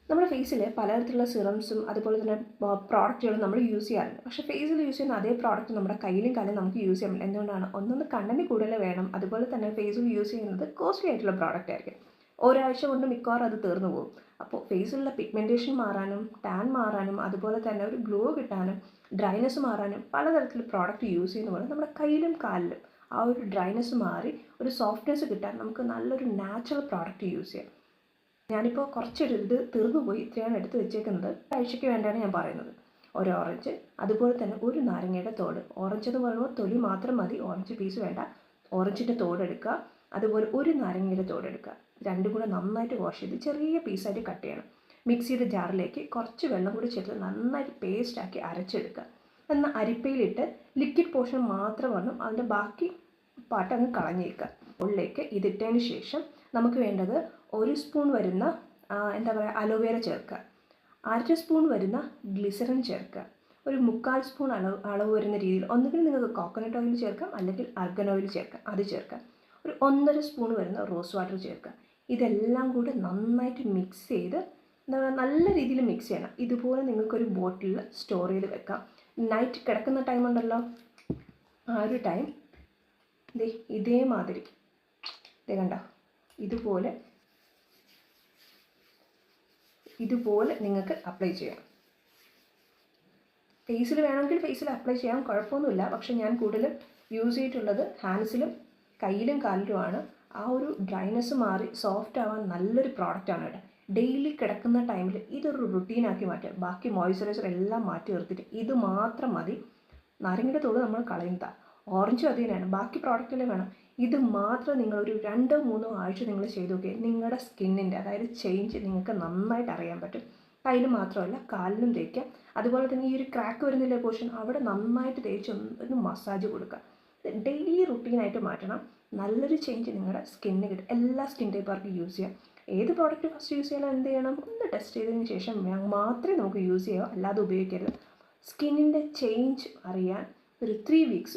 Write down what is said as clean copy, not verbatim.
നമ്മുടെ ഫേസിൽ പലതരത്തിലുള്ള സിറംസും അതുപോലെ തന്നെ പ്രോഡക്റ്റുകളും നമ്മൾ യൂസ് ചെയ്യാറുണ്ട്. പക്ഷേ ഫേസിൽ യൂസ് ചെയ്യുന്ന അതേ പ്രോഡക്റ്റ് നമ്മുടെ കയ്യിലും കാലും നമുക്ക് യൂസ് ചെയ്യാൻ പറ്റില്ല. എന്തുകൊണ്ടാണ്? ഒന്നൊന്ന് കണ്ടന്റ് കൂടുതൽ വേണം, അതുപോലെ തന്നെ ഫേസിൽ യൂസ് ചെയ്യുന്നത് കോസ്റ്റ്ലി ആയിട്ടുള്ള പ്രോഡക്റ്റ് ആയിരിക്കും. ഒരാഴ്ച കൊണ്ട് മിക്കവാറും അത് തീർന്നു പോകും. അപ്പോൾ ഫേസിലുള്ള പിഗ്മെൻറ്റേഷൻ മാറാനും ടാൻ മാറാനും അതുപോലെ തന്നെ ഒരു ഗ്ലോ കിട്ടാനും ഡ്രൈനെസ് മാറാനും പലതരത്തിലുള്ള പ്രോഡക്റ്റ് യൂസ് ചെയ്യുന്ന പോലെ നമ്മുടെ കയ്യിലും കാലിലും ആ ഒരു ഡ്രൈനെസ് മാറി ഒരു സോഫ്റ്റ്നെസ് കിട്ടാൻ നമുക്ക് നല്ലൊരു നാച്ചുറൽ പ്രോഡക്റ്റ് യൂസ് ചെയ്യാം. ഞാനിപ്പോൾ കുറച്ചെടുത്ത് തീർന്നു പോയി, ഇത്രയാണ് എടുത്ത് വെച്ചേക്കുന്നത്. ആഴ്ചയ്ക്ക് വേണ്ടിയാണ് ഞാൻ പറയുന്നത്. ഒരു ഓറഞ്ച്, അതുപോലെ തന്നെ ഒരു നാരങ്ങയുടെ തോട്. ഓറഞ്ച് എന്ന് പറയുമ്പോൾ തൊലി മാത്രം മതി, ഓറഞ്ച് പീസ് വേണ്ട. ഓറഞ്ചിൻ്റെ തോടെടുക്കുക, അതുപോലെ ഒരു നാരങ്ങയുടെ തോടെടുക്കുക. രണ്ടും കൂടെ നന്നായിട്ട് വാഷ് ചെയ്ത് ചെറിയ പീസായിട്ട് കട്ട് ചെയ്യണം. മിക്സിയുടെ ജാറിലേക്ക് കുറച്ച് വെള്ളം കൂടി ചേർത്ത് നന്നായിട്ട് പേസ്റ്റാക്കി അരച്ചെടുക്കുക. എന്നാൽ അരിപ്പയിലിട്ട് ലിക്വിഡ് പോർഷൻ മാത്രം വന്നു അതിൻ്റെ ബാക്കി പാട്ട് അങ്ങ് കളഞ്ഞേക്കുക. ഉള്ളിലേക്ക് ഇതിട്ടതിന് ശേഷം നമുക്ക് വേണ്ടത് 1 സ്പൂൺ വരുന്ന അലോവേര ചേർക്കുക, 1/2 സ്പൂൺ വരുന്ന ഗ്ലിസറിൻ ചേർക്കുക, ഒരു 1/4 സ്പൂൺ അളവ് വരുന്ന രീതിയിൽ ഒന്നുകിൽ നിങ്ങൾക്ക് കോക്കനട്ട് ഓയിൽ ചേർക്കാം, അല്ലെങ്കിൽ അർഗൻ ഓയിൽ ചേർക്കാം, അത് ചേർക്കാം. ഒരു 1.5 സ്പൂൺ വരുന്ന റോസ് വാട്ടർ ചേർക്കുക. ഇതെല്ലാം കൂടെ നന്നായിട്ട് മിക്സ് ചെയ്ത് നല്ല രീതിയിൽ മിക്സ് ചെയ്യണം. ഇതുപോലെ നിങ്ങൾക്കൊരു ബോട്ടിലിൽ സ്റ്റോർ ചെയ്ത് വെക്കാം. നൈറ്റ് കിടക്കുന്ന ടൈം ഉണ്ടല്ലോ, ആ ഒരു ടൈം ഇതേമാതിരി കണ്ടോ, ഇതുപോലെ നിങ്ങൾക്ക് അപ്ലൈ ചെയ്യാം. ഫേസിൽ വേണമെങ്കിൽ ഫേസിൽ അപ്ലൈ ചെയ്യാം, കുഴപ്പമൊന്നുമില്ല. പക്ഷെ ഞാൻ കൂടുതലും യൂസ് ചെയ്തിട്ടുള്ളത് ഹാൻഡ്സിലും കയ്യിലും കാലിലുമാണ്. ആ ഒരു ഡ്രൈനെസ് മാറി സോഫ്റ്റ് ആവാൻ നല്ലൊരു പ്രോഡക്റ്റാണ് ഇവിടെ. ഡെയിലി കിടക്കുന്ന ടൈമിൽ ഇതൊരു റുട്ടീനാക്കി മാറ്റുക. ബാക്കി മോയ്സ്ചറൈസർ എല്ലാം മാറ്റി നിർത്തിയിട്ട് ഇത് മാത്രം മതി. നാരങ്ങയുടെ തോട് നമ്മൾ കളയുന്നതാണ്, ഓറഞ്ചും അത് തന്നെയാണ്, ബാക്കി പ്രോഡക്റ്റെല്ലാം വേണം. ഇത് മാത്രം നിങ്ങളൊരു 2-3 ആഴ്ച നിങ്ങൾ ചെയ്ത് നോക്കിയാൽ നിങ്ങളുടെ സ്കിന്നിൻ്റെ അതായത് ചേഞ്ച് നിങ്ങൾക്ക് നന്നായിട്ട് അറിയാൻ പറ്റും. കയ്യിൽ മാത്രമല്ല കാലിലും തേക്കാം. അതുപോലെ തന്നെ ഈ ഒരു ക്രാക്ക് വരുന്നില്ല പോർഷൻ, അവിടെ നന്നായിട്ട് തേച്ച് ഒന്ന് മസാജ് കൊടുക്കുക. ഡെയിലി റുട്ടീനായിട്ട് മാറ്റണം. നല്ലൊരു ചേഞ്ച് നിങ്ങളുടെ സ്കിന്നിന് കിട്ടും. എല്ലാ സ്കിൻ ടൈപ്പുകാർക്കും യൂസ് ചെയ്യാം. ഏത് പ്രോഡക്റ്റ് ഫസ്റ്റ് യൂസ് ചെയ്യാൻ എന്ത് ചെയ്യണം, ഒന്ന് ടെസ്റ്റ് ചെയ്തതിന് ശേഷം മാത്രമേ നമുക്ക് യൂസ് ചെയ്യാവൂ, അല്ലാതെ ഉപയോഗിക്കരുത്. സ്കിന്നിൻ്റെ ചേഞ്ച് അറിയാൻ ഒരു 3 വീക്സ്